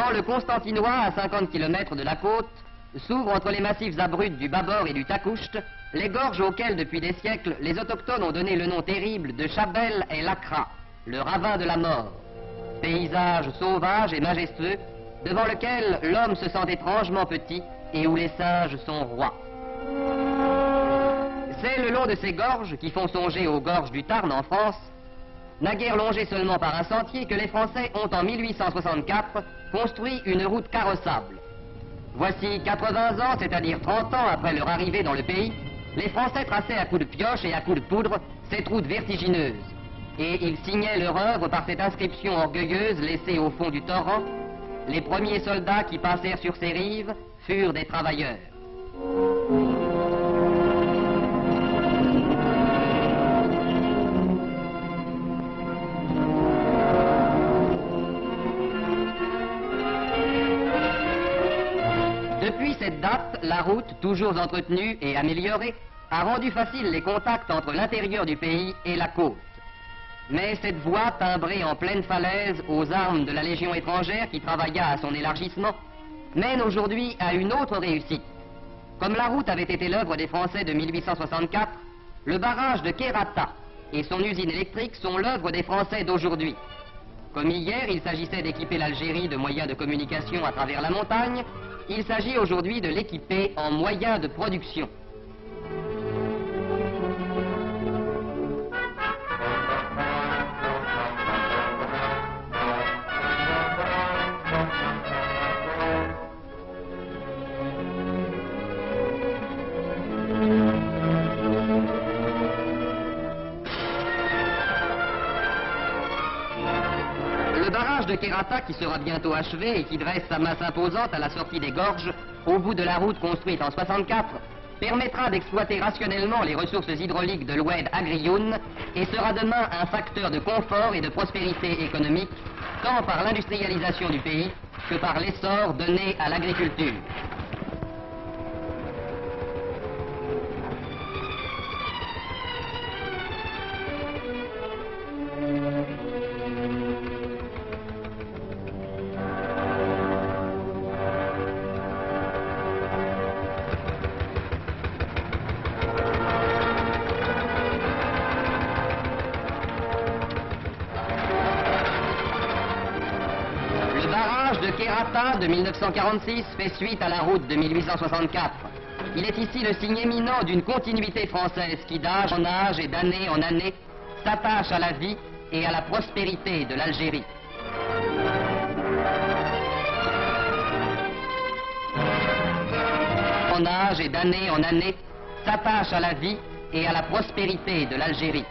Quand le Constantinois, à 50 km de la côte, s'ouvre entre les massifs abrupts du Babor et du Takoucht, les gorges auxquelles, depuis des siècles, les autochtones ont donné le nom terrible de Chabel et Lakra, le ravin de la mort. Paysage sauvage et majestueux, devant lequel l'homme se sent étrangement petit et où les singes sont rois. C'est le long de ces gorges, qui font songer aux gorges du Tarn en France, naguère longées seulement par un sentier, que les Français ont en 1864 construit une route carrossable. Voici 80 ans, c'est-à-dire 30 ans après leur arrivée dans le pays, les Français traçaient à coups de pioche et à coups de poudre cette route vertigineuse. Et ils signaient leur œuvre par cette inscription orgueilleuse laissée au fond du torrent: les premiers soldats qui passèrent sur ces rives furent des travailleurs. Depuis cette date, la route, toujours entretenue et améliorée, a rendu facile les contacts entre l'intérieur du pays et la côte. Mais cette voie, timbrée en pleine falaise aux armes de la Légion étrangère qui travailla à son élargissement, mène aujourd'hui à une autre réussite. Comme la route avait été l'œuvre des Français de 1864, le barrage de Kerata et son usine électrique sont l'œuvre des Français d'aujourd'hui. Comme hier, il s'agissait d'équiper l'Algérie de moyens de communication à travers la montagne, il s'agit aujourd'hui de l'équiper en moyens de production. Le barrage de Kerata, qui sera bientôt achevé et qui dresse sa masse imposante à la sortie des gorges, au bout de la route construite en 64, permettra d'exploiter rationnellement les ressources hydrauliques de l'Oued Agrioun et sera demain un facteur de confort et de prospérité économique, tant par l'industrialisation du pays que par l'essor donné à l'agriculture. Le barrage de Kerata de 1946 fait suite à la route de 1864. Il est ici le signe éminent d'une continuité française qui, d'âge en âge et d'année en année, s'attache à la vie et à la prospérité de l'Algérie. En âge et d'année en année, s'attache à la vie et à la prospérité de l'Algérie.